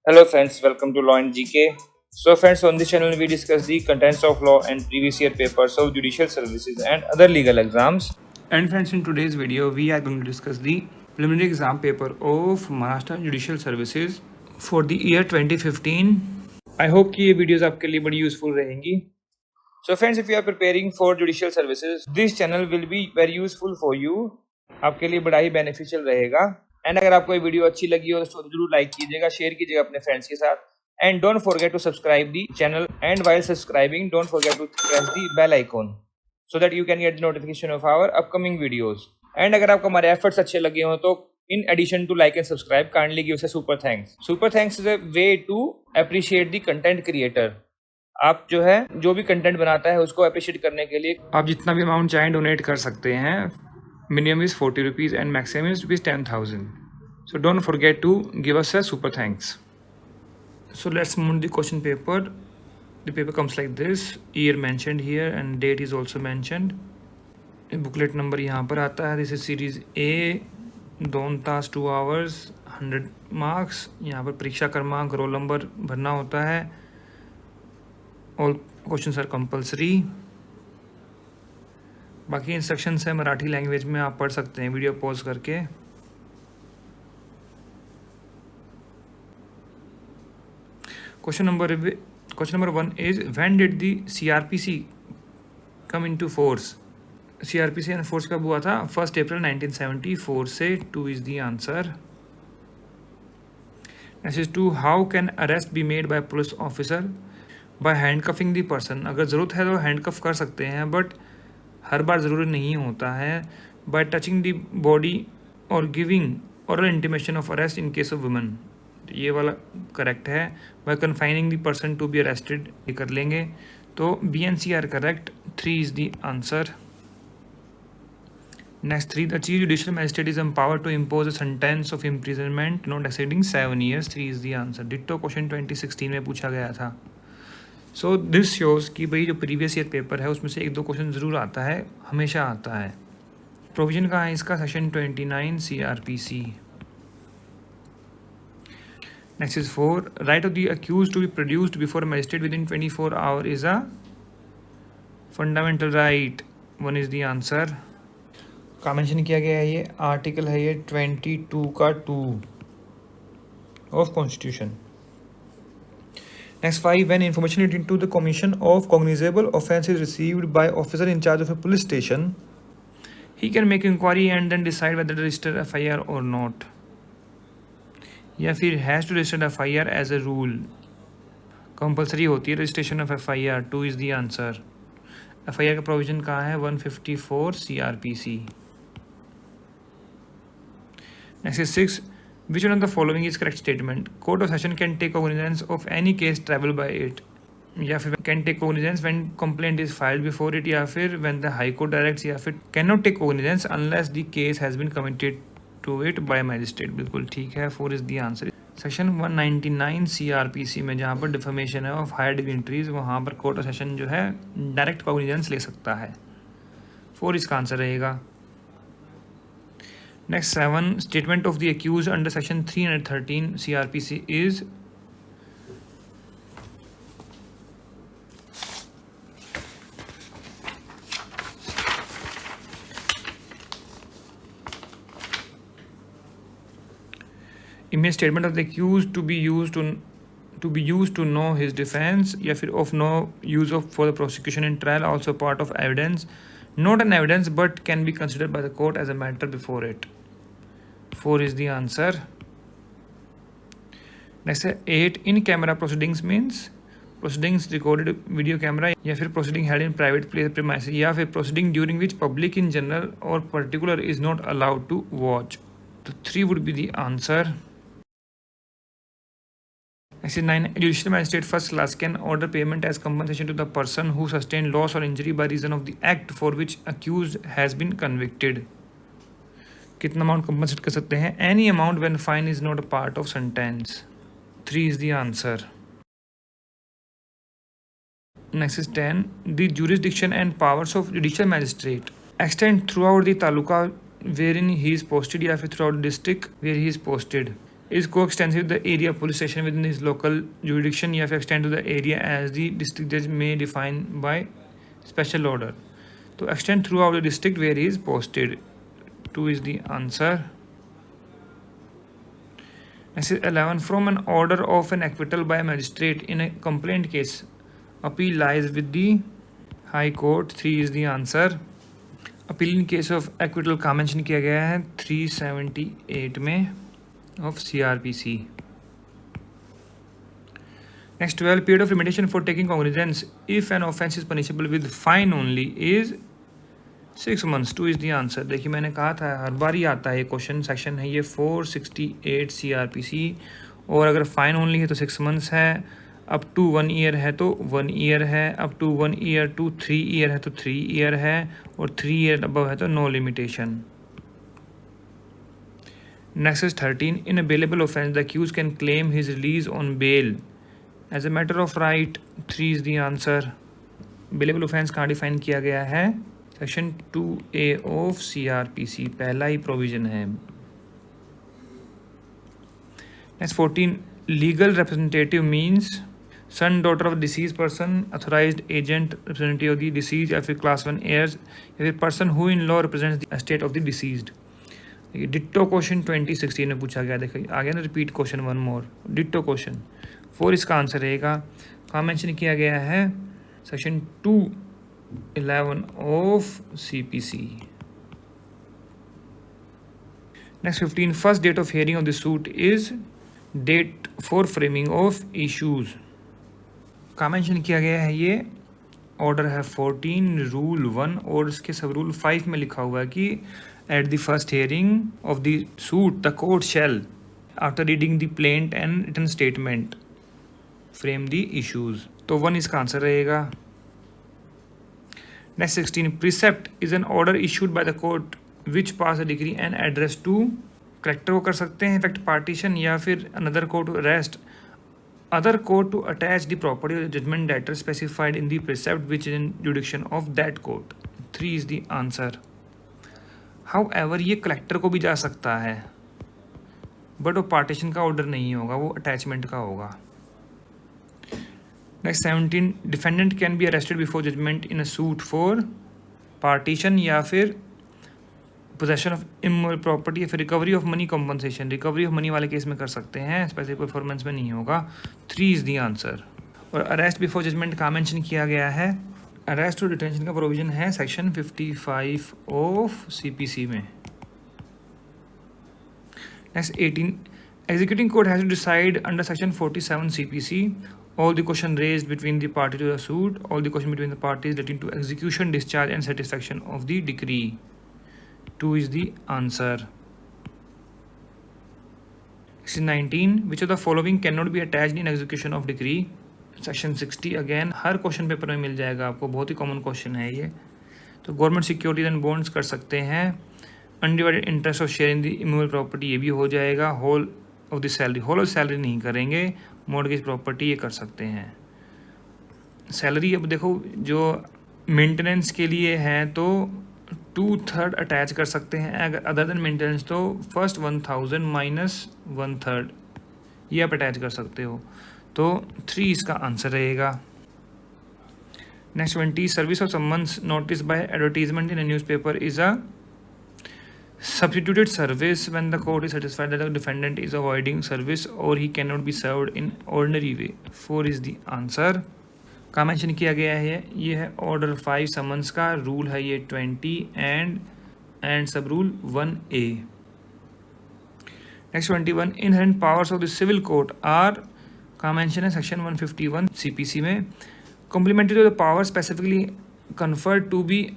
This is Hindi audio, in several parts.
Hello friends, welcome to Law and GK. So friends, on this channel we discuss the contents of law and previous year papers of judicial services and other legal exams. And friends, in today's video we are going to discuss the preliminary exam paper of Maharashtra Judicial Services for the year 2015. I hope कि ये वीडियोस आपके लिए बड़ी यूजफुल रहेंगी. So friends, if you are preparing for judicial services, this channel will be very useful for you. आपके लिए बड़ा ही बेनिफिशियल रहेगा. एंड अगर आपको ये वीडियो अच्छी लगी हो तो जरूर लाइक कीजिएगा, शेयर कीजिएगा अपने फ्रेंड्स के साथ. And don't forget to subscribe the channel. And while subscribing don't forget to press the bell icon so that you can get notification of our upcoming videos. And अगर आपको हमारे एफर्ट्स अच्छे लगे हो तो in addition to like and subscribe, kindly give us a super thanks. Super thanks is a way to appreciate the content creator. आप जो है जो भी कंटेंट बनाता है उसको अप्रिशिएट करने के लिए आप जितना भी अमाउंट चाहें डोनेट कर सकते हैं. Minimum is 40 rupees and maximum is rupees 10,000. So don't forget to give us a super thanks. So let's move the question paper. The paper comes like this. Year mentioned here and date is also mentioned. Booklet number यहाँ पर आता है. This is series A. 2 तास 2 आवर्स 100 मार्क्स. यहाँ पर परीक्षा क्रमांक रोल नंबर भरना होता है. All questions are compulsory. बाकी इंस्ट्रक्शंस है मराठी लैंग्वेज में, आप पढ़ सकते हैं वीडियो पॉज करके. Question number 1 is when did the CRPC come into force. CRPC enforce कब हुआ था? 1 अप्रैल 1974 से. 2 is the answer. Next is 2. How can arrest be made by police officer by handcuffing the person. अगर ज़रूरत है तो हैंडकफ कर सकते हैं, बट हर बार ज़रूरी नहीं होता है. बाय टचिंग द बॉडी और giving oral intimation of arrest in case of women. ये वाला करेक्ट है. By confining the person to be arrested, ये कर लेंगे. तो B and C are correct. 3 is the answer. Next 3. The Chief Judicial Magistrate is empowered to impose a sentence of imprisonment not exceeding 7 years. 3 is the answer. Ditto question 2016 में पूछा गया था. सो दिस शोज़ कि भाई जो प्रीवियस ईयर पेपर है उसमें से 1-2 क्वेश्चन ज़रूर आता है, हमेशा आता है. प्रोविजन कहाँ है इसका? Section 29 CRPC. Next is 4. Right of the accused to be produced before magistrate within 24 hour is a fundamental right. 1 is the answer. का मेंशन किया गया है, ये आर्टिकल है ये 22 का 2 of constitution. Next 5. When information relating to the commission of cognizable offence is received by officer in charge of a police station, he can make inquiry and then decide whether to register FIR or not. या फिर has to register FIR as a rule. Compulsory होती है registration of FIR. 2 is the answer. FIR का प्रोविजन कहाँ है? 154 CRPC. Next is 6. Which one of the following is correct statement? Court of Session can take cognizance of any case traveled by it. या फिर can take cognizance when complaint is filed before it, या फिर when the High Court directs, या फिर cannot take cognizance unless the case has been committed to it by magistrate. बिल्कुल ठीक है. 4 is the answer. Section 199 CRPC में जहाँ पर डिफर्मेशन है ऑफ हायर डिग्निटरीज, वहाँ पर कोर्ट ऑफ सेशन जो है डायरेक्ट कॉग्निजेंस ले सकता है. 4 इसका आंसर रहेगा. Next 7. Statement of the accused under section 313 CRPC is image statement of the accused to be used to know his defense, या फिर of no use of for the prosecution in trial, also part of evidence, not an evidence but can be considered by the court as a matter before it. 4 is the answer. Next 8. In camera proceedings means proceedings recorded video camera, या फिर proceeding held in private place premises, या फिर proceeding during which public in general or particular is not allowed to watch. So 3 would be the answer. Next is 9. A judicial magistrate first class can order payment as compensation to the person who sustained loss or injury by reason of the act for which accused has been convicted. कितना अमाउंट कंपनसेट कर सकते हैं? Any amount when fine is not a part of sentence. 3 is the answer. Next is 10. The jurisdiction and powers of judicial magistrate extend throughout the taluka wherein he is posted, या फिर throughout the district where he is posted. Is को extensive the area police station within his local jurisdiction या फिर extend to the area as the district जज में डिफाइन बाय स्पेशल ऑर्डर। तो extend throughout the district where is posted. 2 is the answer. Next is 11. From an order of an acquittal by a magistrate in a complaint case, appeal lies with the High Court. 3 is the answer. Appeal in case of acquittal का mention किया गया है 378 में of CRPC. Next 12. Period of limitation for taking cognizance if an offence is punishable with fine only is 6 months. 2 is the answer. देखिए मैंने कहा था हर बार ही आता है ये क्वेश्चन। सेक्शन है ये 468 CRPC और अगर फाइन ओनली है तो 6 months है, अप टू 1 year है तो 1 year है, up to 1 year to 3 year है तो 3 year है और 3 year above है तो no limitation. Next is 13. In a bailable offence the accused can claim his release on bail as a matter of right. 3 is the answer. Bailable offence कहाँ डिफाइन किया गया है? सेक्शन 2A ऑफ CRPC, पहला ही प्रोविजन है। Next 14. Legal representative means son daughter of deceased person, authorised agent representative of the deceased या फिर क्लास 1 heirs या फिर person who in law represents the estate of the deceased. Ditto question 2016 में पूछा गया। देखिए आगे ना repeat question one more, ditto question. 4 इसका आंसर रहेगा। कहाँ मेंशन किया गया है? Section 211 of CPC. Next 15. First date of hearing of the suit is date for framing of issues. कहाँ मेंशन किया गया है? ये ऑर्डर है 14 रूल 1 और इसके सब रूल 5 में लिखा हुआ है कि at the first hearing of the suit the court shall after reading the plaint and written statement frame the issues. तो 1 इसका आंसर रहेगा। Next 16. Precept is an order issued by the court which pass a decree and address to collector को कर सकते हैं इफेक्ट पार्टीशन या फिर another court to arrest other court to attach the property of the judgment debtor specified in the precept which is in jurisdiction of that court. 3 is the answer. However ये कलेक्टर को भी जा सकता है बट वो पार्टीशन का ऑर्डर नहीं होगा, वो अटैचमेंट का होगा। Next 17. Defendant can be arrested before judgment in a suit for partition या फिर पोजेशन ऑफ इमोरल प्रॉपर्टी या फिर recovery of money compensation. Recovery of money वाले केस में कर सकते हैं, स्पेसिफिक परफॉर्मेंस में नहीं होगा। 3 इज द आंसर। और अरेस्ट बिफोर जजमेंट का मेंशन किया गया है। अरेस्ट और डिटेंशन का प्रोविजन है सेक्शन 55 ऑफ CPC में। Next 18. Executing court has to decide under section 47 CPC all the question raised between the party to the suit, all the question between the parties relating to execution, discharge and satisfaction of the decree. 2 is the answer. Section 19. Which of the following cannot be attached in execution of decree? Section 60 again her question paper में मिल जाएगा आपको, बहुत ही कॉमन क्वेश्चन है ये। तो गवर्नमेंट सिक्योरिटीज एंड बॉन्ड्स कर सकते हैं। Undivided interest of share in the immovable property ये भी हो जाएगा। Whole of the salary, whole of salary नहीं करेंगे। मॉर्गेज प्रॉपर्टी ये कर सकते हैं। सैलरी अब देखो जो मेंटेनेंस के लिए है तो 2/3 अटैच कर सकते हैं, अगर अदर देन मेंटेनेंस तो फर्स्ट 1000 माइनस 1/3 ये आप अटैच कर सकते हो। तो 3 इसका आंसर रहेगा। Next 20. Service of summons notice bye advertisement in a newspaper is a substituted service when the court is satisfied that the defendant is avoiding service or he cannot be served in ordinary way. 4 is the answer. का मेंशन किया गया है ये है ऑर्डर 5 समन्स का रूल है ये 20 and sub rule 1A. Next 21. Inherent powers of the civil court are का मेंशन है सेक्शन 151 CPC में। Complementary to the power specifically conferred to be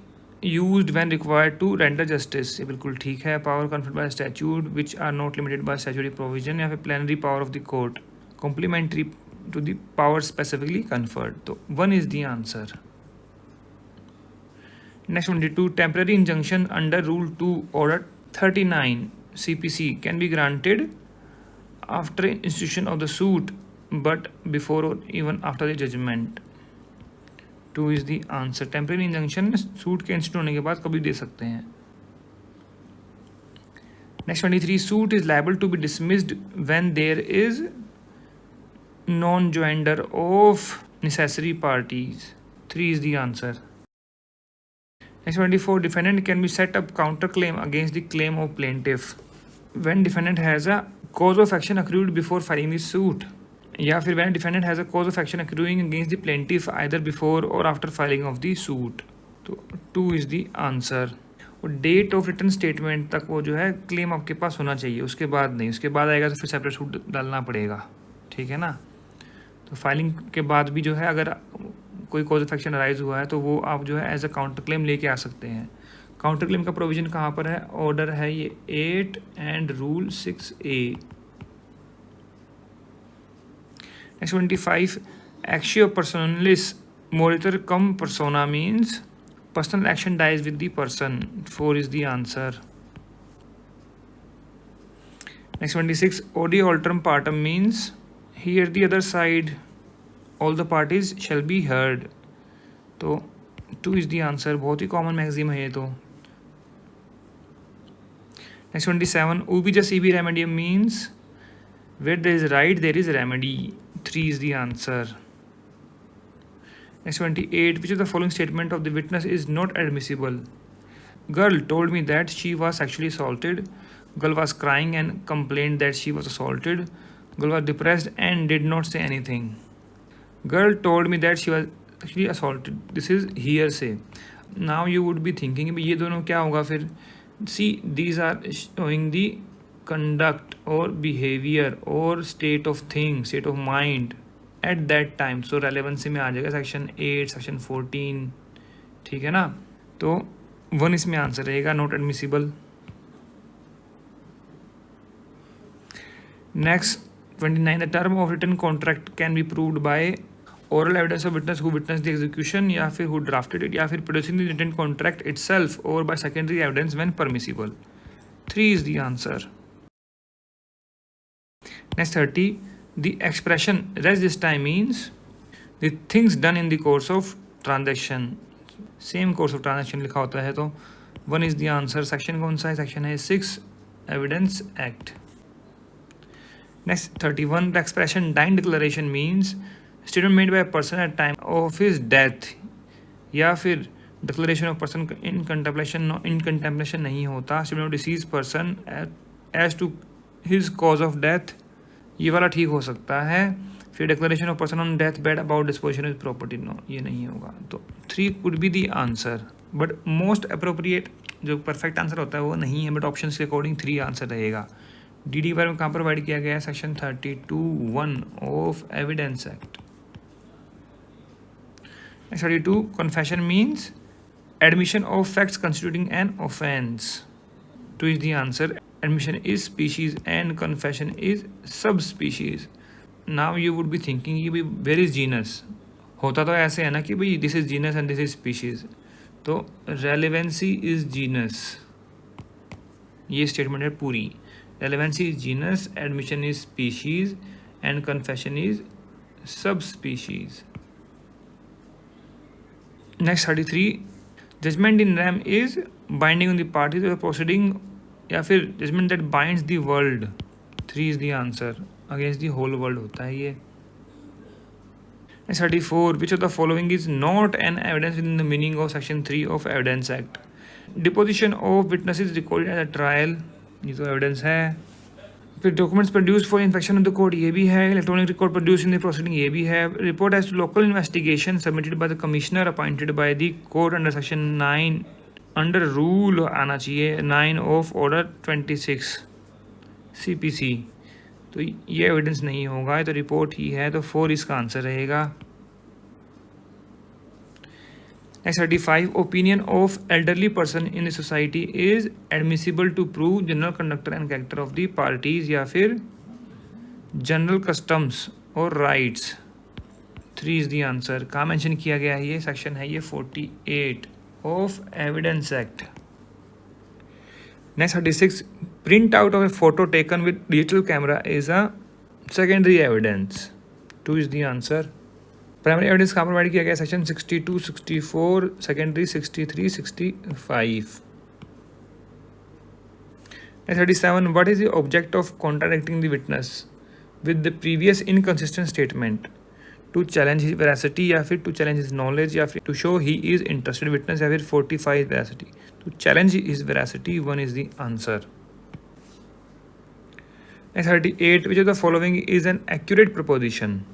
used when required to render justice. ये बिल्कुल ठीक है। Power conferred by statute which are not limited by statutory provision या फिर plenary power of the court complementary to the power specifically conferred. तो 1 is the answer. Next 22. Temporary injunction under Rule 2 Order 39 CPC can be granted after institution of the suit but before or even after the judgment. 2 is the answer. Temporary injunction suit के इंस्टीट्यूट होने के बाद कभी दे सकते हैं। Next 23, suit is liable to be dismissed when there is non-joinder of necessary parties. 3 is the answer. Next 24, defendant can be set up counterclaim against the claim of plaintiff when defendant has a cause of action accrued before filing the suit, या फिर when defendant has a cause of action accruing against the plaintiff either before or after filing of the suit. तो 2 is the answer. और डेट ऑफ रिटर्न स्टेटमेंट तक वो जो है क्लेम आपके पास होना चाहिए, उसके बाद नहीं, उसके बाद आएगा तो फिर सेपरेट सूट डालना पड़ेगा, ठीक है ना। तो फाइलिंग के बाद भी जो है अगर कोई कॉज ऑफ एक्शन अराइज हुआ है तो वो आप जो है एज अ काउंटर क्लेम लेके आ सकते हैं। काउंटर क्लेम का प्रोविजन कहाँ पर है, ऑर्डर है ये 8 एंड रूल 6A। नेक्स्ट 25, एक्शियो पर्सनलिस मोरिटर कम पर्सोना means personal action dies with the person. 4 is the answer. Next 26, odi alterum partem means here the other side, all the parties shall be heard. तो 2 is the answer. बहुत ही common maxim है ये तो. Next 27, ubi just ibi remedium means where there is right there is remedy. 3 is the answer. Next 28, which of the following statement of the witness is not admissible? Girl told me that she was sexually assaulted. Girl was crying and complained that she was assaulted. Girl was depressed and did not say anything. Girl told me that she was actually assaulted. This is hearsay. Now you would be thinking, ये दोनों क्या होगा फिर? See, these are showing the conduct or behavior or state of things, state of mind at that time. So relevancy में आ जाएगा सेक्शन 8, सेक्शन 14, ठीक है ना। तो 1 इसमें आंसर रहेगा, not admissible. Next 29, the term of written contract can be proved by oral evidence of witness who witnessed the execution, या फिर who drafted it, या फिर producing the written contract itself, or by secondary evidence when permissible. 3 is the answer. Next 30, the expression res gestae means the things done in the course of transaction. Same course of transaction लिखा होता है, तो 1 is the answer. Section कौन सा है? Section है 6 Evidence Act. Next 31, the expression dying declaration means statement made by a person at time of his death, या फिर declaration of person in contemplation नहीं होता, statement of deceased person as to his cause of death, ये वाला ठीक हो सकता है। फिर declaration of person on death bed about disposition of property, no, ये नहीं होगा। तो 3 could be the answer, but most appropriate जो perfect answer होता है वो नहीं है, but options के according 3 आंसर रहेगा। DD बार में कहाँ प्रोवाइड किया गया है? Section 32(1) of evidence act. 32, confession means admission of facts constituting an offense. 2 is the answer. Admission is species and confession is subspecies. Now you would be thinking कि भाई where is genus? होता तो ऐसे है ना कि भाई this is genus and this is species. तो relevancy is genus. ये स्टेटमेंट है पूरी। Relevancy is genus, admission is species and confession is subspecies. Next 33, judgment in rem is binding on the parties of the proceeding, या फिर judgment that binds the world. 3 is the answer. Against the whole world होता है ये। Next 34, which of the following is not an evidence within the meaning of section 3 of Evidence Act? Deposition of witnesses recorded at a trial, ये तो evidence है। फिर documents produce for inspection of the court, ये भी है। Electronic record produce in the proceeding, ये भी है। Report as to local investigation submitted by the commissioner appointed by the court under section 9 under rule आना चाहिए 9 ऑफ ऑर्डर 26 CPC। तो ये एविडेंस नहीं होगा, ये तो रिपोर्ट ही है, तो 4 इसका आंसर रहेगा। Next 35, opinion of elderly person in the society is admissible to prove general conduct and character of the parties, या फिर general customs or rights. 3 is the answer. कहाँ मेंशन किया गया है? ये सेक्शन है ये 48 of Evidence Act. Next 36, print out of a photo taken with digital camera is a secondary evidence. 2 is the answer. Primary evidence कहाँ प्रोवाइड किया गया? Section 62, 64, secondary 63, 65। 37. What is the object of contradicting the witness with the previous inconsistent statement? To challenge his veracity या फिर to challenge his knowledge या फिर to show he is interested witness या फिर fortify his veracity. To challenge his veracity, one is the answer. Next 38. Which of the following is an accurate proposition?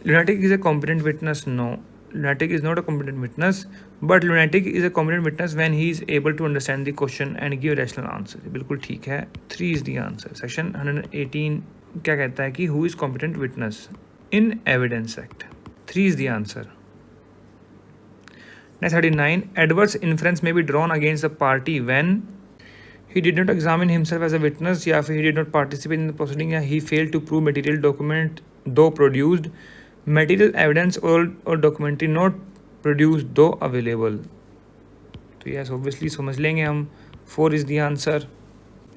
Lunatic is a competent witness. No. Lunatic is not a competent witness, but lunatic is a competent witness when he is able to understand the question and give rational answer. बिल्कुल ठीक है. 3 is the answer. Section 118 क्या कहता है कि who is competent witness in Evidence Act. 3 is the answer. Next 39. Adverse inference may be drawn against the party when he did not examine himself as a witness या फिर he did not participate in the proceeding या he failed to prove material document though produced, material evidence or documentary not produced though available. तो यस ऑब्वियसली समझ लेंगे हम. 4 is the answer.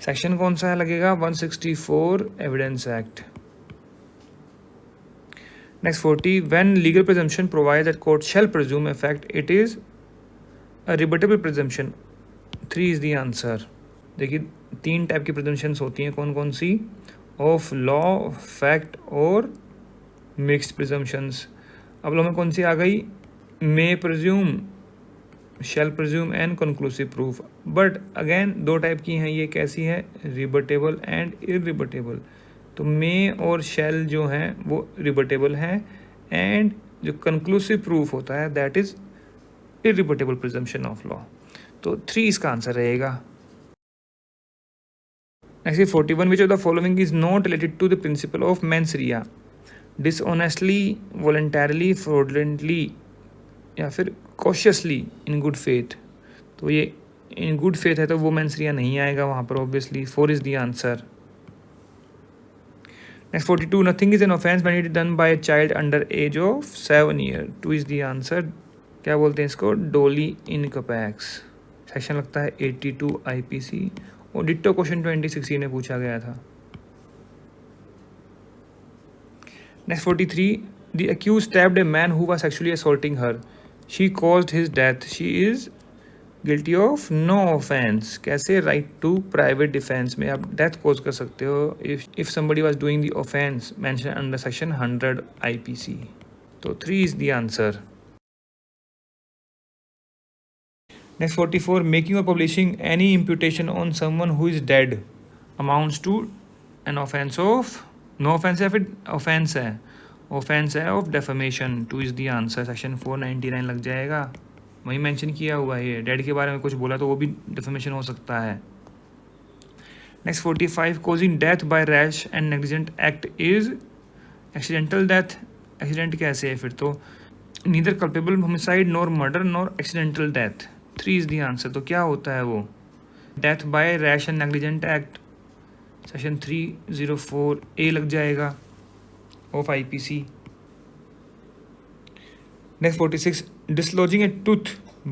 सेक्शन कौन सा है लगेगा? 164 evidence act. Next 40. When legal presumption provides that court shall presume a fact, it is a rebuttable presumption. 3 is the answer. देखिए 3 टाइप की presumptions होती हैं. कौन कौन सी? ऑफ लॉ, फैक्ट और मिक्स्ड presumptions. अब लॉ में कौन सी आ गई? May presume, shall presume and conclusive proof. But again 2 type की हैं. ये कैसी है? Rebuttable and irrebuttable. तो मे और शैल जो हैं वो रिबटेबल हैं एंड जो कंक्लूसिव प्रूफ होता है that is irrebuttable presumption of law. तो 3 इसका आंसर रहेगा. Next 41. Which of the following is not related to the principle of मेंस रिया? डिसऑनेस्टली, वॉलंटरली, फ्रॉडलेंटली या फिर कॉशियसली इन गुड फेथ. तो ये इन गुड फेथ है तो वो मेंस रिया नहीं आएगा वहाँ पर obviously. 4 is the answer. Next 42. Nothing is an offence when it is done by a child under age of 7 years. 2 is the answer. क्या बोलते हैं इसको? डोली इन कपैक्स. सेक्शन लगता है 82 IPC और डिट्टो क्वेश्चन 2016 में पूछा गया था. Next 43. The accused stabbed a man who was sexually assaulting her. She caused his death. She is guilty of no offence. कैसे? राइट टू प्राइवेट डिफेंस में आप डेथ कोज कर सकते हो if somebody was doing the offence mention under section 100 IPC. तो 3 is the answer. Next 44. Making और publishing any imputation on someone who is dead amounts to an offence of, no offence है फिर ऑफेंस है, ऑफेंस है of defamation. 2 is the answer. Section 499 लग जाएगा. वही मेंशन किया हुआ है. डेड के बारे में कुछ बोला तो वो भी डिफेमेशन हो सकता है. Next 45. Causing death by rash and negligent act is accidental death. Accident कैसे है फिर? तो neither culpable homicide nor murder nor accidental death. 3 is the answer. तो क्या होता है वो? Death by rash and negligent act. Section 304A लग जाएगा of IPC. Next 46. Dislodging a tooth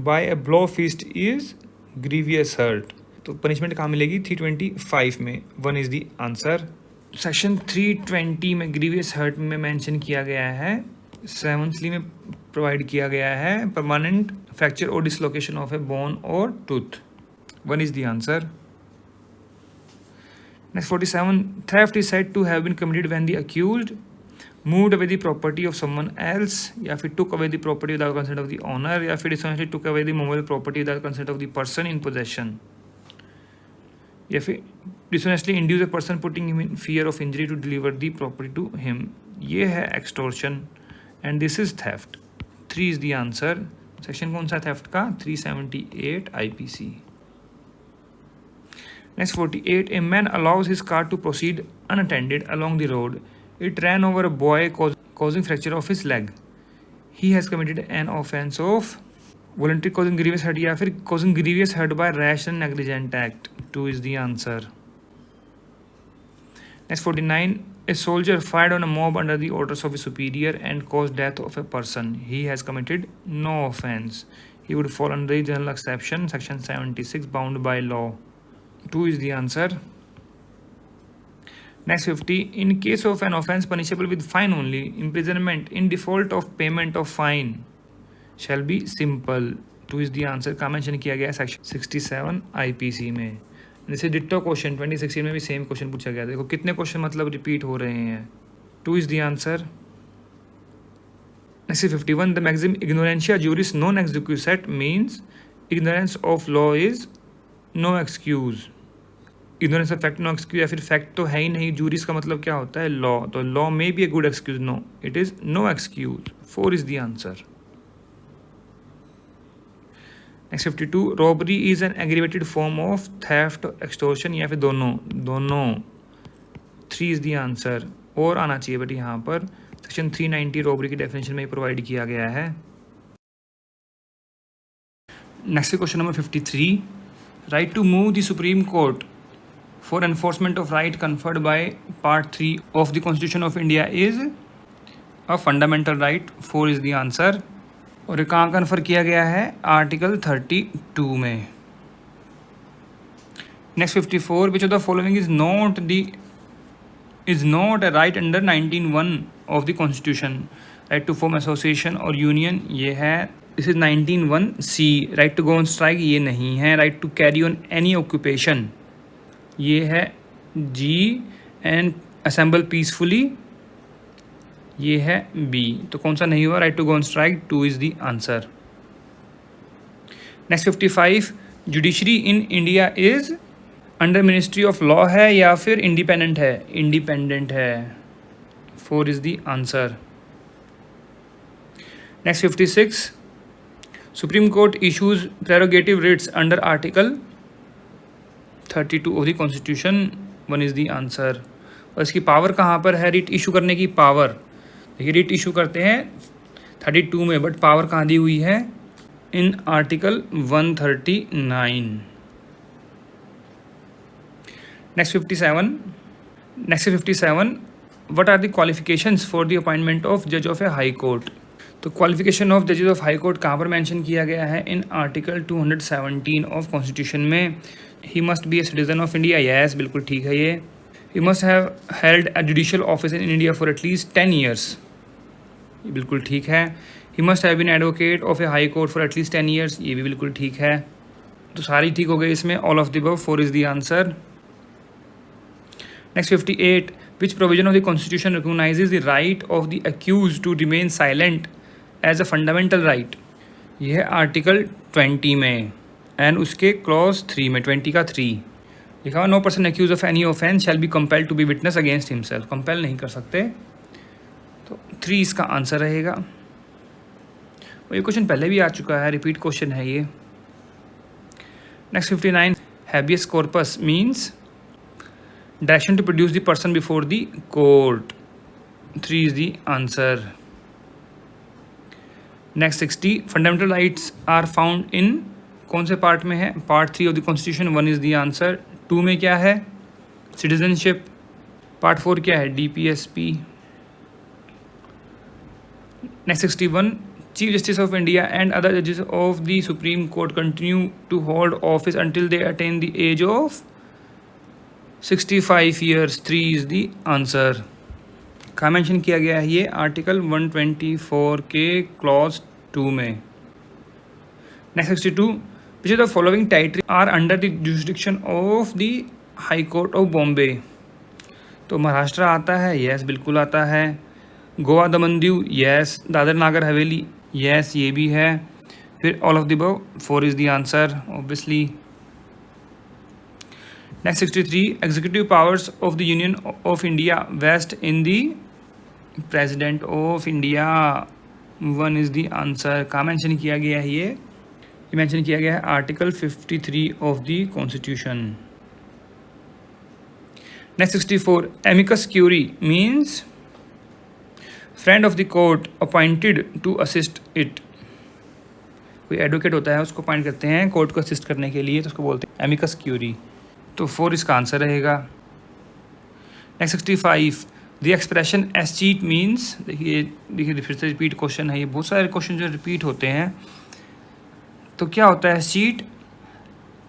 by a blow fist is grievous hurt. तो पनिशमेंट कहाँ मिलेगी? 325 में. 1 इज द आंसर. सेक्शन 320 में ग्रीवियस हर्ट में मेंशन किया गया है. 7th में प्रोवाइड किया गया है परमानेंट फ्रैक्चर और डिसलोकेशन ऑफ ए बोन और tooth. 1 is the answer. Next 47. Theft is said to have been committed when the accused moved away the property of someone else या फिर took away the property without consent of the owner या फिर dishonestly took away the movable property without consent of the person in possession या फिर dishonestly induce a person putting him in fear of injury to deliver the property to him. ये है extortion and this is theft. 3 is the answer. Section कौन सा theft का? 378 IPC. Next 48. A man allows his car to proceed unattended along the road. It ran over a boy causing fracture of his leg. He has committed an offense of voluntary causing grievous hurt या फिर causing grievous hurt by rash and negligent act. 2 is the answer. Next 49. A soldier fired on a mob under the orders of a superior and caused death of a person. He has committed no offense. He would fall under the general exception, section 76, bound by law. 2 is the answer. Next 50. In case of an offence punishable with fine only, imprisonment in default of payment of fine shall be simple. 2 is the answer. का मेंशन किया गया सेक्शन 67 IPC में. जैसे डिट्टो क्वेश्चन 2016 में भी सेम क्वेश्चन पूछा गया था। देखो कितने क्वेश्चन मतलब रिपीट हो रहे हैं। 2 is the answer. Next 51, the maxim इग्नोरेंशिया जूरिस नॉन एक्सक्यूसेट means ignorance of law is no excuse. Ignorance of fact no excuse, या फिर फैक्ट तो है ही नहीं, जूरिस का मतलब क्या होता है, लॉ। तो law may be a good excuse, no it is no excuse. 4 is the answer. Next 52, robbery is an aggravated form of theft, extortion, या फिर दोनों। 3 इज द आंसर। और आना चाहिए बट यहाँ पर सेक्शन 390 रॉबरी की डेफिनेशन में प्रोवाइड किया गया है। Next question number 53, right to move the supreme court for enforcement of right conferred by part 3 of the constitution of India is a fundamental right. 4 is the answer. और ये कहाँ कन्फर किया गया है, आर्टिकल 32 में। Next 54, which of the following is not a right under 19(1) of the constitution, right to form association और union, ये है। This is 19(1)(c), right to go on strike, ये नहीं है। right to carry on any occupation, ये है G, and assemble peacefully, ये है B। तो कौन सा नहीं हुआ, right to go on strike, 2 is the answer। Next 55, judiciary in India is under ministry of law है या फिर इंडिपेंडेंट है, इंडिपेंडेंट है। 4 is the answer. Next 56, supreme court issues prerogative writs under article 32 of the constitution. 1 is the answer. और इसकी पावर कहाँ पर है, रिट इशू करने की पावर। देखिए रिट इशू करते हैं 32 में, बट पावर कहाँ दी हुई है, in article 139। Next 57, what are the qualifications for the appointment of judge of a high court। तो क्वालिफिकेशन ऑफ जजेस ऑफ हाई कोर्ट कहाँ पर मेंशन किया गया है, इन आर्टिकल 217 ऑफ कॉन्स्टिट्यूशन में। He must be a citizen of India, yes बिल्कुल ठीक है ये। He must have held a judicial office in India for at least 10 years, ये बिल्कुल ठीक है। He must have been advocate of a high court for at least 10 years, ये भी बिल्कुल ठीक है। तो सारी ठीक हो गई इसमें, all of the above. 4 is the answer. Next 58, which provision of the Constitution recognizes the right of the accused to remain silent as a fundamental right। यह है आर्टिकल 20 में, एंड उसके क्लॉज 3 में, 20 का 3 लिखा हुआ, no person accused of any offence shall be compelled to be witness against himself. Compel नहीं कर सकते, तो 3 इसका आंसर रहेगा। और ये क्वेश्चन पहले भी आ चुका है, रिपीट क्वेश्चन है ये। Next 59, habeas corpus means direction to produce the person before the court. 3 is the answer. Next 60, fundamental rights are found in, कौन से पार्ट में है, part 3 of the constitution. 1 is the answer. 2 में क्या है, सिटीजनशिप। पार्ट 4 क्या है, DPSP। Next 61, Chief Justice of India and other जजेस of the supreme Court continue to hold office until they attain the age of 65 years। 3 is the answer. कहाँ मेंशन किया गया है ये, आर्टिकल 124 के क्लॉज 2 में। Next 62, which of the following territory are under the jurisdiction of the high court of Bombay. तो महाराष्ट्र आता है, यस बिल्कुल आता है। गोवा दमन दीव, यस। दादर नागर हवेली, यस ये भी है। फिर all of the above. 4 is the answer obviously. Next 63, executive powers of the Union of India vest in the President of India। 1 is the answer। कहाँ मेंशन किया गया है ये मेंशन किया गया है article 53 of the constitution. Next 64, amicus curiae means friend of the court appointed to assist it। कोई एडवोकेट होता है, उसको अपॉइंट करते हैं कोर्ट को असिस्ट करने के लिए, तो उसको बोलते हैं amicus curiae। तो 4 इसका आंसर रहेगा। Next 65, the expression S cheat means, देखिए फिर से रिपीट क्वेश्चन है ये, बहुत सारे क्वेश्चन जो रिपीट होते हैं। तो क्या होता है cheat,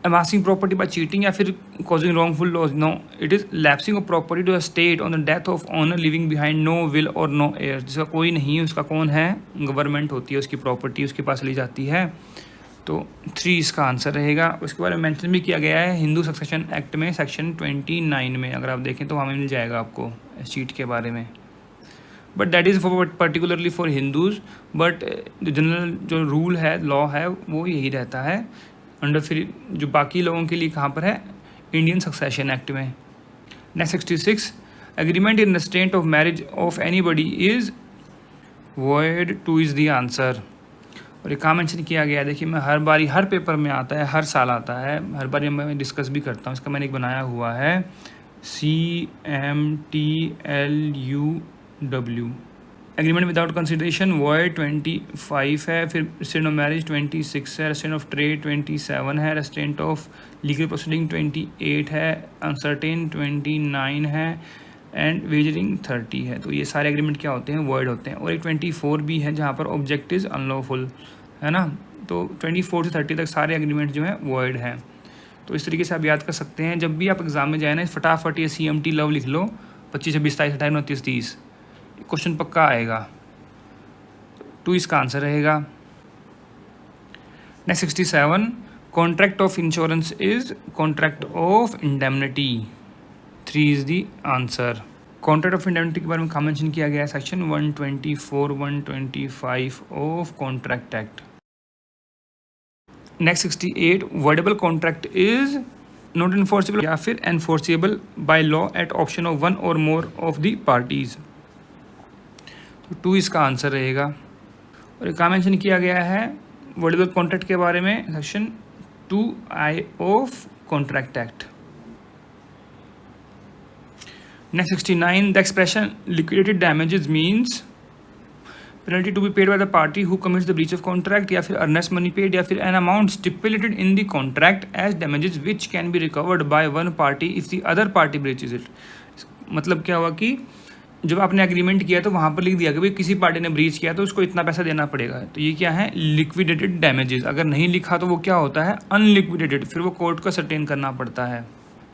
amassing property by cheating या फिर causing wrongful loss. No, it is lapsing of property to the state on the death of owner living behind no will और नो एयर। जिसका कोई नहीं, उसका कौन है, गवर्नमेंट होती है, उसकी प्रॉपर्टी उसके पास ली जाती है। तो 3 इसका आंसर रहेगा। उसके बारे में मेंशन भी किया गया है हिंदू सक्सेशन एक्ट में सेक्शन 29 में, अगर आप देखें तो हमें मिल जाएगा आपको इस चीट के बारे में। But that is for particularly for Hindus, but जो जनरल जो रूल है, लॉ है, वो यही रहता है अंडर। फिर जो बाकी लोगों के लिए कहाँ पर है, इंडियन सक्सेशन एक्ट में। Next 66, agreement in restaurant of marriage of anybody is void, 2 is the answer. और ये कहाँ मेंशन किया गया है, देखिए मैं हर बारी हर पेपर में आता है, हर साल आता है, हर बारी मैं डिस्कस भी करता हूँ। इसका मैंने एक बनाया हुआ है CMTLUW, agreement without consideration void 25 है, फिर रेस्ट्रेंट ऑफ मैरिज 26 है, रेस्ट्रेंट ऑफ ट्रेड 27 है, रेस्ट्रेंट ऑफ लीगल प्रोसीडिंग 28 है, अनसर्टेन 29 है एंड वेजरिंग 30 है। तो ये सारे एग्रीमेंट क्या होते हैं, वॉइड होते हैं। और एक 24 भी है जहाँ पर ऑब्जेक्ट इज़ अनलॉफुल, है ना। तो 24 से 30 तक सारे एग्रीमेंट जो हैं वॉइड हैं। तो इस तरीके से आप याद कर सकते हैं। जब भी आप एग्जाम में जाए ना, फटाफट ये CMT लव लिख लो, 25, 26, 27, 28, 29, 30, क्वेश्चन पक्का आएगा। 2 इसका आंसर रहेगा। Next 67, contract of insurance is contract of indemnity, 3 is the answer. Contract of indemnity के बारे में कहाँ मेंशन किया गया है, section 124, 125 of contract act. Next 68, voidable contract is not enforceable या फिर enforceable by law at option of 1 और मोर ऑफ द पार्टीज, तो 2 इसका आंसर रहेगा। और कहाँ मेंशन किया गया है वर्डेबल कॉन्ट्रैक्ट के बारे में, section 2I of contract act. Next 69, the expression liquidated damages means penalty to be paid by the party who commits the breach of contract, या फिर अर्नेस्ट मनी पेड, या फिर an amount stipulated in the contract as damages which can be recovered by one party if the other party breaches it. मतलब क्या हुआ कि जब आपने एग्रीमेंट किया तो वहाँ पर लिख दिया कि भाई किसी पार्टी ने ब्रीच किया तो उसको इतना पैसा देना पड़ेगा। तो ये क्या है, लिक्विडेटेड डैमेजेस। अगर नहीं लिखा तो वो क्या होता है, अनलिक्विडेटेड, फिर वो कोर्ट को सर्टेन करना पड़ता है।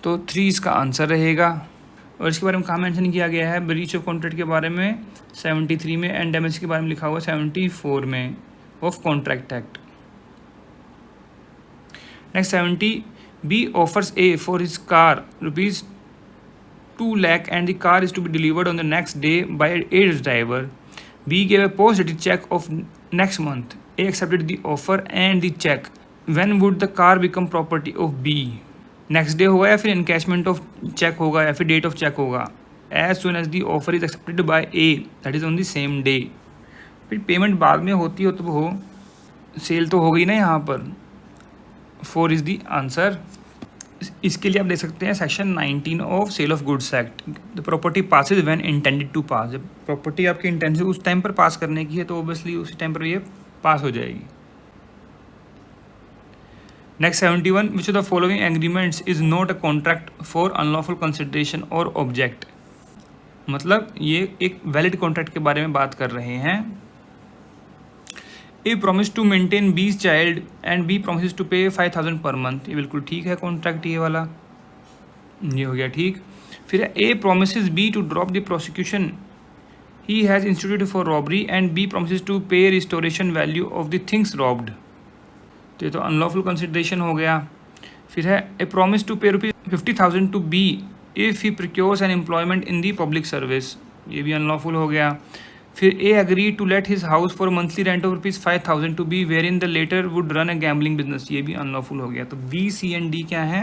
तो 3 इसका आंसर रहेगा। और इसके बारे में कहाँ मेंशन किया गया है, ब्रीच ऑफ कॉन्ट्रैक्ट के बारे में 73 में, एंड डैमेज के बारे में लिखा हुआ 74 में of contract act. Next 70, B offers A for his car ₹2 lakh and the car is to be delivered on the next day by A's driver. B gave a post-dated check of next month. A accepted the offer and the check. When would the car become property of B? Next day होगा या फिर encashment of check होगा या फिर date of check होगा? As soon as the offer is accepted by A, that is on the same day. फिर पेमेंट बाद में होती हो तो हो, सेल तो हो गई ना यहाँ पर। 4 इज़ द आंसर। इसके लिए आप देख सकते हैं section 19 of cell of goods Act, the property passes when intended to pass. जब प्रॉपर्टी आपकी इंटेंशन उस टाइम पर पास करने की है तो ऑब्वियसली उसी टाइम पर ये पास हो जाएगी। Next 71, which of the following agreements is not a contract for unlawful consideration और ऑब्जेक्ट। मतलब ये एक वैलिड कॉन्ट्रैक्ट के बारे में बात कर रहे हैं। A promise to maintain B's child and B promises to pay 5,000 per month, ये बिल्कुल ठीक है कॉन्ट्रैक्ट ये वाला, ये हो गया ठीक। फिर A promises B to drop the prosecution he has instituted for robbery and B promises to pay restoration value of the things robbed, तो ये तो अनलॉफुल कंसिडरेशन हो गया। फिर है A promise to pay ₹50,000 to B if he procures an employment in the public service, ये भी अनलॉफुल हो गया। फिर A agreed to let his house for monthly rent of ₹5,000 to B wherein the latter would run a gambling business, ये भी अनलॉफुल हो गया। तो B, C and D क्या हैं,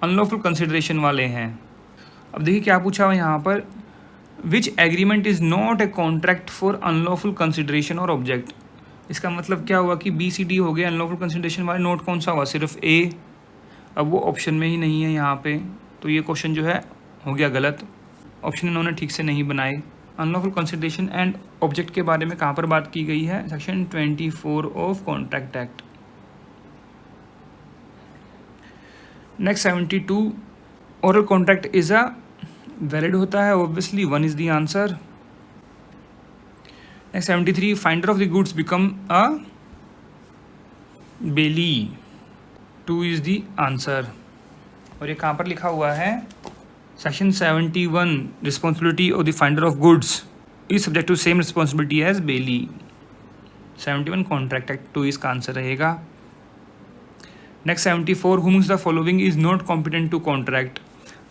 अनलॉफुल कंसिडरेशन वाले हैं। अब देखिए क्या पूछा हुआ यहाँ पर, which agreement is not a contract for unlawful consideration और ऑब्जेक्ट। इसका मतलब क्या हुआ कि B, C, D हो गया अनलॉफुल कंसिडरेशन वाले, नोट कौन सा हुआ, सिर्फ A। अब वो ऑप्शन में ही नहीं है यहाँ पे, तो ये क्वेश्चन जो है हो गया गलत, ऑप्शन इन्होंने ठीक से नहीं बनाए। अनलॉफुल कंसिडरेशन एंड ऑब्जेक्ट के बारे में कहाँ पर बात की गई है, section 24 of contract act. Next 72, oral contract is a valid होता है, obviously 1 is the answer. Next 73, finder of the goods become a bailee, 2 is the answer. और ये कहाँ पर लिखा हुआ है, section 71, responsibility of the finder of goods is subject to same responsibility as bailee, 71 contract act, 2 इसका आंसर रहेगा। Next 74, whom the following is not competent to contract.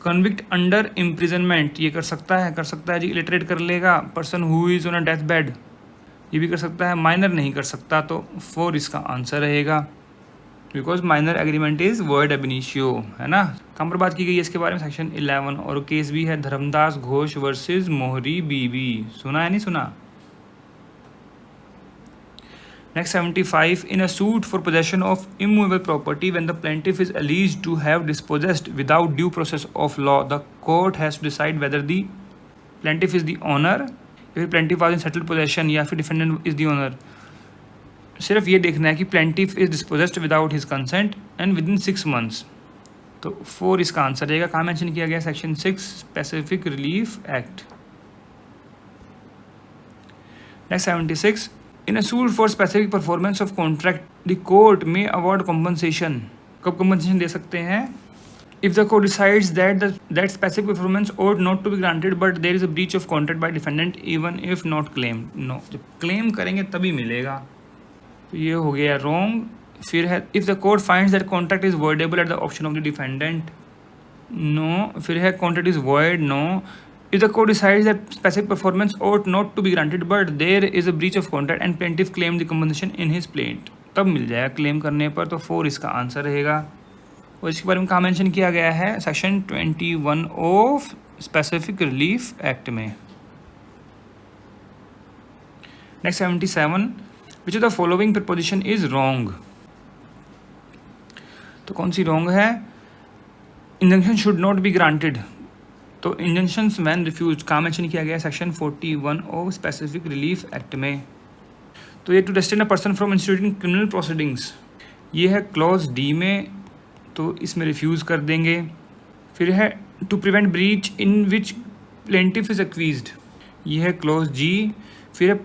Convict under imprisonment, ये कर सकता है जी, इलिटरेट कर लेगा. Person who is on a death bed, ये भी कर सकता है. माइनर नहीं कर सकता, तो 4 इसका आंसर रहेगा, because minor agreement is word एब इनिशियो, है ना. कहाँ पर बात की गई है इसके बारे में, सेक्शन 11. और केस भी है धर्मदास घोष वर्सेस मोहरी बीबी. सुना है नहीं सुना. Next 75, in a suit for possession of immovable property, when the plaintiff is alleged to have dispossessed without due process of law, the court has to decide whether the plaintiff is the owner, if plaintiff was in settled possession, या फिर defendant is the owner. सिर्फ ये देखना है कि plaintiff is dispossessed without his consent and within 6 months. तो 4 इसका आंसर रहेगा. कहाँ मेंशन किया गया, section 6 specific relief act. Next 76, in a suit for specific performance of contract, the court may award compensation. कब compensation दे सकते हैं, if the court decides that specific performance ought not to be granted but there is a breach of contract by defendant even if not claimed. No, जब claim करेंगे तभी मिलेगा. तो ये हो गया wrong. फिर है if the court finds that contract is voidable at the option of the defendant. No. फिर है contract is void. No. If the court decides that specific performance ought not to be granted but there is a breach of contract and plaintiff claimed the compensation in his plaint, तब मिल जाएगा क्लेम करने पर. तो 4 इसका आंसर रहेगा. और इसके बारे में कहाँ मेंशन किया गया है, section 21 of specific relief act में. Next 77, which of the following proposition is wrong. तो कौन सी रॉन्ग है, injunction should not be granted. तो इंजंक्शंस व्हेन रिफ्यूज्ड कहाँ मेंशन किया गया, section 41 of specific relief act में. तो ये to restrain a person from instituting criminal proceedings, ये है क्लॉज डी में, तो इसमें रिफ्यूज़ कर देंगे. फिर है to prevent breach in which plaintiff is acquiesced, ये है क्लॉज जी. फिर है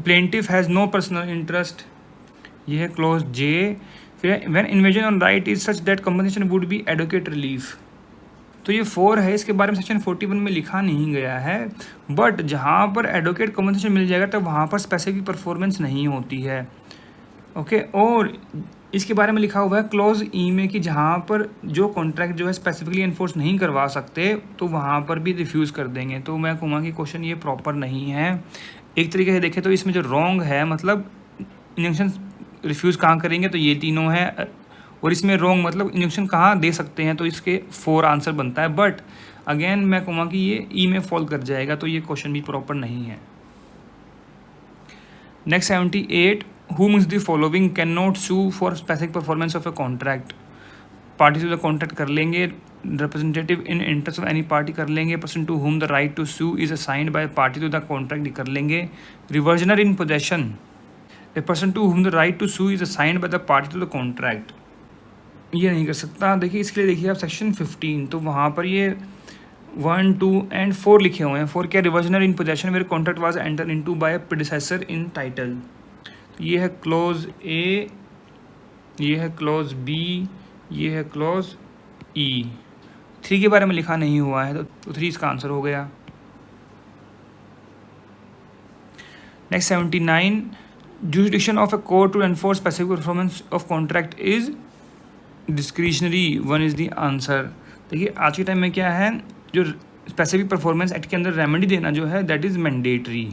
plaintiff has no personal interest, ये है क्लॉज जे. फिर है when invasion on right is such that compensation would be adequate relief. तो ये 4 है, इसके बारे में सेक्शन 41 में लिखा नहीं गया है, बट जहाँ पर एडवोकेट कंपनसेशन मिल जाएगा तब वहाँ पर स्पेसिफिक परफॉर्मेंस नहीं होती है. ओके. और इसके बारे में लिखा हुआ है क्लॉज ई में कि जहाँ पर जो कॉन्ट्रैक्ट जो है स्पेसिफिकली इन्फोर्स नहीं करवा सकते तो वहाँ पर भी रिफ्यूज़ कर देंगे. तो मैं कहूँगा कि क्वेश्चन ये प्रॉपर नहीं है. एक तरीके से देखें तो इसमें जो रॉन्ग है, मतलब इंजंक्शन रिफ्यूज़ कहाँ करेंगे, तो ये तीनों है. और इसमें रॉन्ग मतलब इंजंक्शन कहाँ दे सकते हैं, तो इसके 4 आंसर बनता है. बट अगेन मैं कहूँगा कि ये ई में फॉल कर जाएगा, तो ये क्वेश्चन भी प्रॉपर नहीं है. Next 78, whom is the following cannot sue for specific performance of a contract. Party to the contract कर लेंगे, representative in interest of any party कर लेंगे, person to whom the right to sue is assigned by party to the contract कर लेंगे, reversioner in possession, a person to whom the right to sue is assigned by the party to the contract, ये नहीं कर सकता. देखिए इसके लिए देखिए आप सेक्शन 15, तो वहाँ पर ये 1, 2 and 4 लिखे हुए हैं. 4 क्या, reversioner in possession where contract was enter into by predecessor in title. ये है क्लोज ए, ये है क्लोज बी, ये है क्लोज ई. 3 के बारे में लिखा नहीं हुआ है, तो 3 इसका आंसर हो गया. Next 79, jurisdiction of a court to enforce specific performance of contract is discretionary. 1 is the answer. देखिए आज के टाइम में क्या है, जो स्पेसिफिक परफॉर्मेंस एक्ट के अंदर रेमेडी देना जो है that is mandatory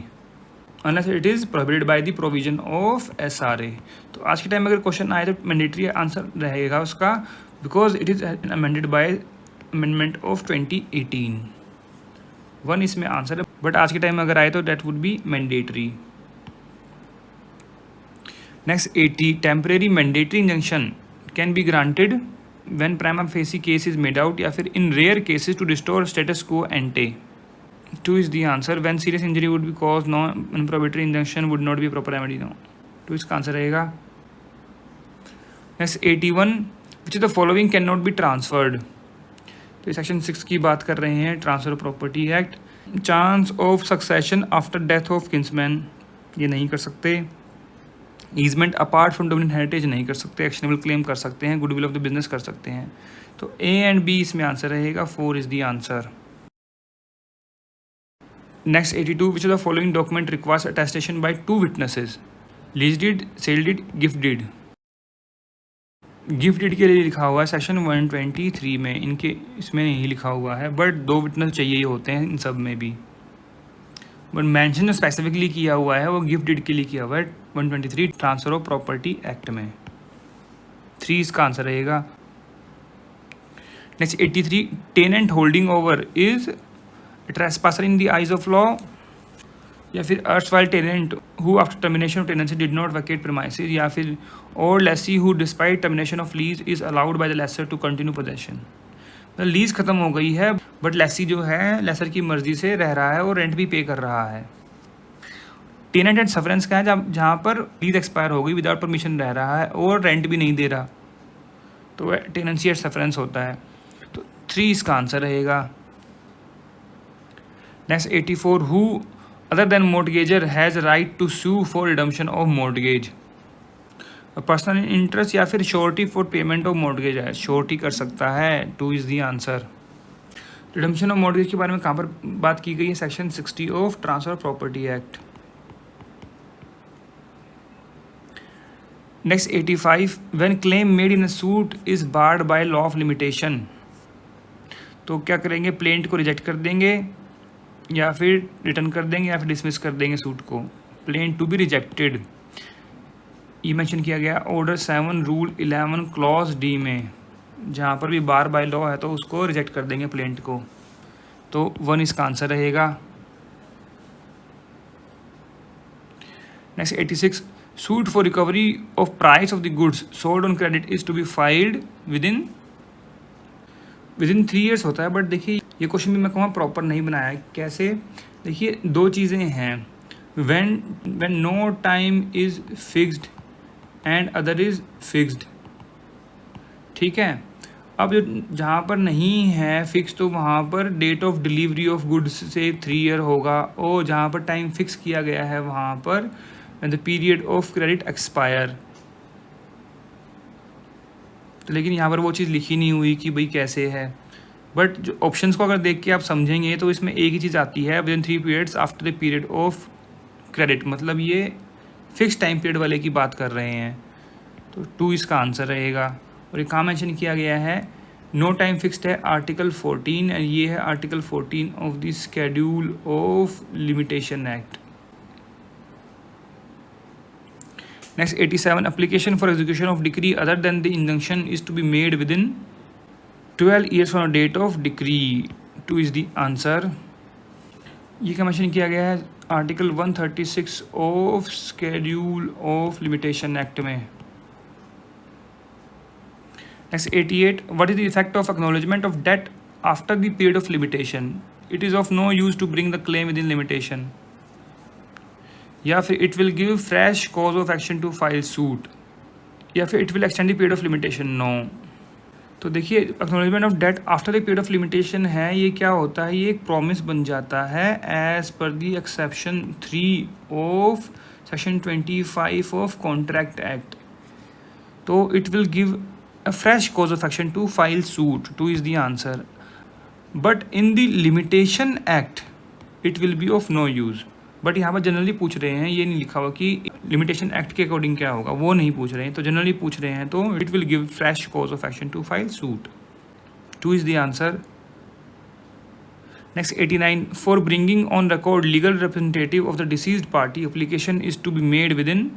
unless it is prohibited by the provision of SRA. तो आज के टाइम में अगर क्वेश्चन आए तो मैंडेटरी आंसर रहेगा उसका, because it is amended bye amendment of 2018. 1 इसमें आंसर है, बट आज के टाइम में अगर आए तो that would be mandatory. Next 80, temporary mandatory injunction can be granted when prima facie case is made out, या फिर in rare cases to restore status quo ante. 2 is the answer. When serious injury would be caused no prohibitory injunction would not be proper remedy. No, 2 इसका आंसर रहेगा. Next 81, which of the following can not be transferred. तो ये सेक्शन 6 की बात कर रहे हैं, transfer property act. Chance of succession after death of kinsman, ये नहीं कर सकते. Easement apart from dominant heritage नहीं कर सकते. एक्शनेबल क्लेम कर सकते हैं, गुडविल ऑफ द बिजनेस कर सकते हैं. तो ए एंड बी इसमें आंसर रहेगा. 4 is the answer. Next 82, which of the following document requires attestation by 2 witnesses. Lease deed, sale deed, gift deed. Gift deed के लिए लिखा हुआ है सेक्शन 123 में, इनके इसमें नहीं लिखा हुआ है, बट 2 विटनेस चाहिए ही होते हैं इन सब में भी। बट मेंशन जो स्पेसिफिकली किया हुआ है वो गिफ्ट डीड के लिए किया हुआ है 123 ट्रांसफर ऑफ प्रॉपर्टी एक्ट में। 3 इसका आंसर रहेगा। Next 83, tenant holding over is trespasser in the eyes of law, या फिर erstwhile tenant who after termination of tenancy did not vacate premises, या फिर और lessee who despite termination of lease is allowed by the lessor to continue possession. मतलब लीज खत्म हो गई है बट लेसी जो है लेसर की मर्जी से रह रहा है और रेंट भी पे कर रहा है। टेनेंट एंड सफरेंस का है जहाँ पर लीज एक्सपायर हो गई, विदाउट परमिशन रह रहा है और रेंट भी नहीं दे रहा, तो टेनेंसी एंड सफरेंस होता है। तो 3 इसका आंसर रहेगा। Next 84, who other than mortgagor has right to sue for redemption of mortgage. Personal interest या फिर surety for payment of mortgage है, श्योरिटी कर सकता है। 2 is the answer. Redemption of mortgage के बारे में कहाँ पर बात की गई है? Section 60 of transfer property act. Next 85, when claim made in a suit is barred by law of limitation, तो क्या करेंगे? प्लेंट को रिजेक्ट कर देंगे या फिर रिटर्न कर देंगे या फिर डिसमिस कर देंगे सूट को। प्लेन टू बी रिजेक्टेड ये मेंशन किया गया ऑर्डर 7 रूल 11 क्लॉज डी में, जहाँ पर भी बार बाय लॉ है तो उसको रिजेक्ट कर देंगे प्लेंट को। तो 1 इसका आंसर रहेगा। Next 86, suit for recovery of price of the goods sold on credit is to be filed within 3 years होता है। बट देखिए ये क्वेश्चन भी मैं कहूँगा प्रॉपर नहीं बनाया है। कैसे? देखिए 2 चीज़ें हैं, when no time is fixed and other is fixed, ठीक है। अब जो जहाँ पर नहीं है फिक्स तो वहाँ पर date of delivery of goods से 3 ईयर होगा, और जहाँ पर टाइम फिक्स किया गया है वहाँ पर the period of credit expire. तो लेकिन यहाँ पर वो चीज़ लिखी नहीं हुई कि भाई कैसे है। बट जो ऑप्शंस को अगर देख के आप समझेंगे तो इसमें एक ही चीज़ आती है, within 3 periods after the period of credit, मतलब ये फिक्स टाइम पीरियड वाले की बात कर रहे हैं। तो 2 इसका आंसर रहेगा। और ये कहाँ मेंशन किया गया है? नो टाइम फिक्स्ड है आर्टिकल 14, एंड ये है article 14 of the schedule of limitation act. Next 87, application for execution of decree other than the injunction is to be made within 12 years from date of decree. 2 is the answer. ये क्या मेंशन किया गया है? Article 136 of schedule of limitation act में। Next 88, what is the effect of acknowledgement of debt after the period of limitation? It is of no use to bring the claim within limitation, या फिर it will give fresh cause of action to file suit, या फिर it will extend the period of limitation. No. तो देखिए acknowledgement of debt after the period of limitation है, ये क्या होता है? ये एक प्रॉमिस बन जाता है as per the exception 3 of section 25 of contract act. तो it will give a fresh cause of action to file suit. 2 is the answer. But in the limitation act it will be of no use. But यहाँ पर जनरली पूछ रहे हैं, ये नहीं लिखा हुआ कि लिमिटेशन एक्ट के अकॉर्डिंग क्या होगा, वो नहीं पूछ रहे हैं। तो जनरली पूछ रहे हैं तो it will give fresh cause of action to file suit. 2 is the answer. Next 89, for bringing on record legal representative of the deceased party application is to be made within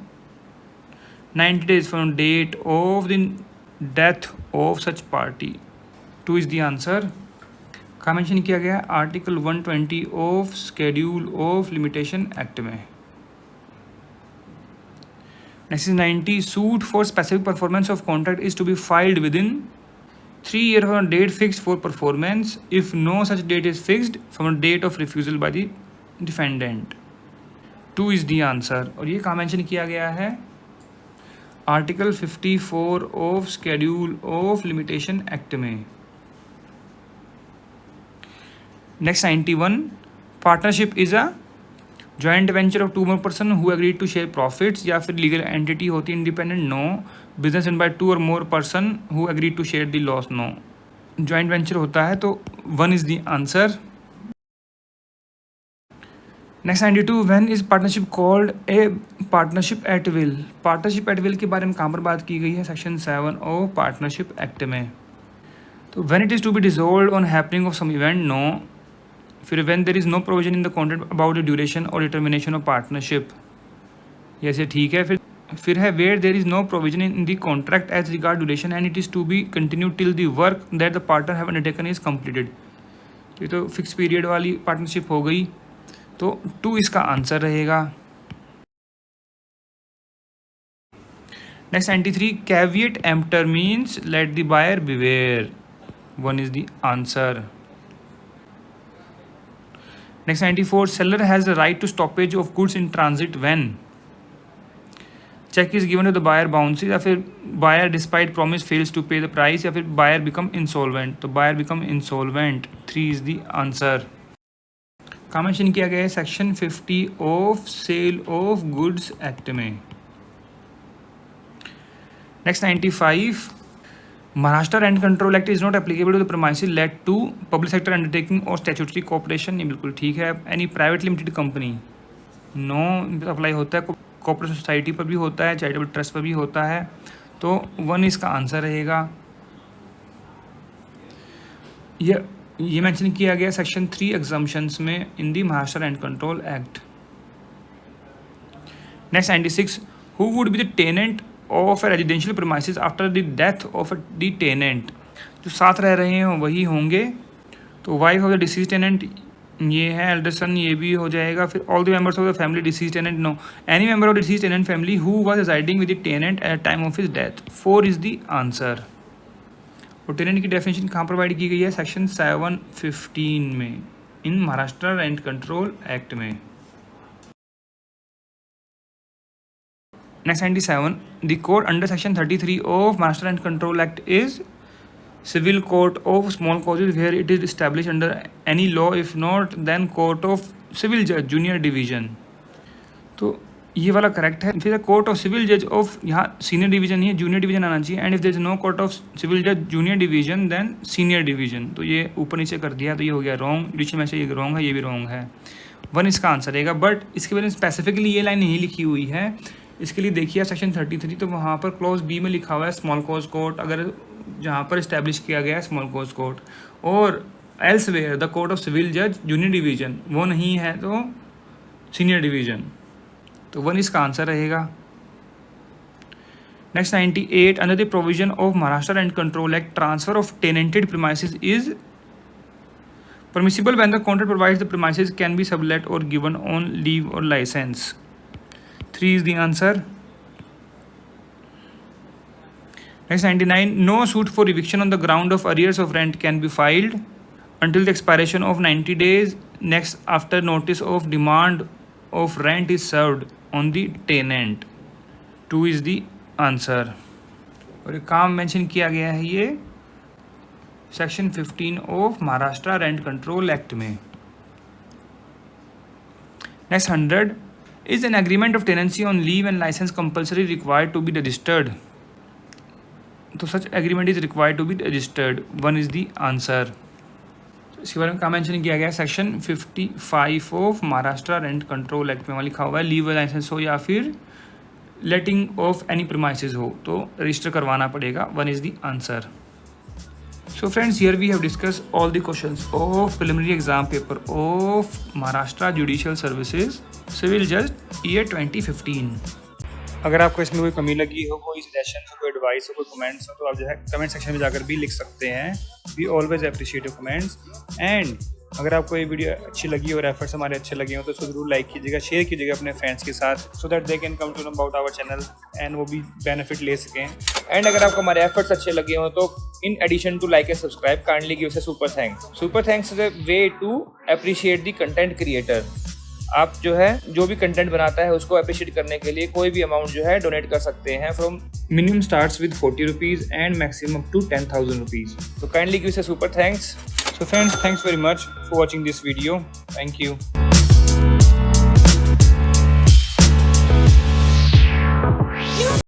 90 days from date of the death of such party. 2 is the answer. कहाँ मेंशन किया गया? Article 120 of schedule of limitation act में। Next 90, suit for specific performance of contract is to be filed within 3 years from date fixed for performance if no such date is fixed from date of refusal by the defendant. 2 is the answer. और ये कहाँ मेंशन किया गया है? Article 54 of schedule of limitation act में। Next 91, partnership is a joint venture of 2 more person who agreed to share profits, या फिर लीगल एंटिटी होती है independent. No. Business in by 2 or more person who agreed to share the loss. No. Joint venture होता है तो 1 is the answer. Next 92, when is partnership called a partnership at will. Partnership at will के बारे में कहाँ पर बात की गई है? सेक्शन 7 ऑफ पार्टनरशिप एक्ट में। तो when it is to be dissolved on happening of some event, no. फिर when there is no provision in the contract about the duration और डिटर्मिनेशन ऑफ पार्टनरशिप, ये ठीक है। फिर है where there is no provision in the contract as regard duration and it is to be continue till the work that the partner have undertaken is completed. ये तो फिक्स पीरियड वाली पार्टनरशिप हो गई, तो 2 इसका आंसर रहेगा। Next 93, caveat emptor means let the buyer beware, 1 is the answer. Next 94, seller has the right to stoppage of goods in transit when check is given to the buyer bounces, या फिर buyer despite promise fails to pay the price, या फिर buyer become insolvent। तो buyer become insolvent, 3 is the answer। कहाँ मेंशन किया गया है? Section 50 of cell of goods act में। Next 95, Maharashtra rent control act is not applicable to the premises let to public sector undertaking और स्टैट्यूटरी कोऑपरेशन, ये बिल्कुल ठीक है। Any private limited company, no apply होता है। कोऑपरेटिव सोसाइटी पर भी होता है, चैरिटेबल ट्रस्ट पर भी होता है, तो 1 इसका आंसर रहेगा। ये मेंशन किया गया सेक्शन 3 एग्जम्पशंस में in the Maharashtra rent control act. Next 96, who would be the tenant of a residential premises after the death of the tenant. जो साथ रह रहे हैं वही होंगे, तो wife of the deceased tenant ये है, एल्डर सन ये भी हो जाएगा। फिर all the members of the family deceased tenant, no. Any member of deceased tenant family who was residing with the tenant eight time of his death, 4 is the answer. और टेनेंट की डेफिनेशन कहाँ प्रोवाइड की गई है? सेक्शन 715 में in Maharashtra rent control act में। Next 97, the court under section 33 of Maharashtra rent control act is civil court of small causes where it is established under any law, if not then court of civil जज जूनियर डिवीजन। तो ये वाला करेक्ट है। फिर कोर्ट ऑफ सिविल जज ऑफ, यहाँ सीनियर डिवीजन नहीं है, जूनियर डिवीजन आना चाहिए। And if there is no court of civil जज junior division then senior division. तो ये ऊपर नीचे कर दिया, तो ये हो गया रॉन्ग। जुडिशियल में से ये रॉन्ग है, ये भी रॉन्ग है, 1 इसका आंसर रहेगा। बट इसके बारे में स्पेसिफिकली ये लाइन नहीं लिखी हुई है, इसके लिए देखिए सेक्शन 33, तो वहाँ पर क्लॉज बी में लिखा हुआ है स्मॉल कॉज कोर्ट, अगर जहाँ पर इस्टेब्लिश किया गया है स्मॉल कॉज कोर्ट, और elsewhere the court of civil जज जूनियर डिवीजन, वो नहीं है तो सीनियर डिवीजन, तो 1 इसका आंसर रहेगा। Next 98, under the provision of Maharashtra rent control act transfer of tenanted premises is permissible when the contract provides the premises can be sublet or given on leave or license, 3 is the answer। Next 99, no suit for eviction on the ground of arrears of rent can be filed until the expiration of 90 days next after notice of demand of rent is served on the tenant, 2 is the answer। और एक काम मेंशन किया गया है ये section 15 of Maharashtra rent control act में। Next 100, is an agreement of tenancy on leave and licence compulsory required to be registered, तो such agreement is required to be registered, 1 is the answer. इसके बारे में क्या मेंशन किया गया है? Section 55 of Maharashtra rent control act में लिखा हुआ है लीव लाइसेंस हो या फिर लेटिंग ऑफ एनी प्रीमाइसेस हो तो रजिस्टर करवाना पड़ेगा, 1 is the answer. So friends, here we have discussed all the questions of preliminary exam paper of Maharashtra Judicial Services Civil Judge year 2015। अगर आपको इसमें कोई कमी लगी हो, कोई सजेशन हो, कोई एडवाइस हो, कोई कमेंट्स हो, तो आप जो है कमेंट सेक्शन में जाकर भी लिख सकते हैं। We always appreciate your comments. And अगर आपको ये वीडियो अच्छी लगी और एफर्ट्स हमारे अच्छे लगे हो तो इसको जरूर लाइक कीजिएगा, शेयर कीजिएगा अपने फ्रेंड्स के साथ, so that they can come to know about our channel and वो भी बेनिफिट ले सकें। एंड अगर आपको हमारे एफर्ट्स अच्छे लगे हो तो in addition to like and subscribe kindly give us a super thanks. Super thanks is a way to appreciate the content creator. आप जो भी कंटेंट बनाता है उसको अप्रिशिएट करने के लिए कोई भी अमाउंट जो है डोनेट कर सकते हैं। From minimum starts with 40 rupees and maximum to 10,000 rupees. तो kindly give us a super thanks. So friends, thanks very much for watching this video. Thank you.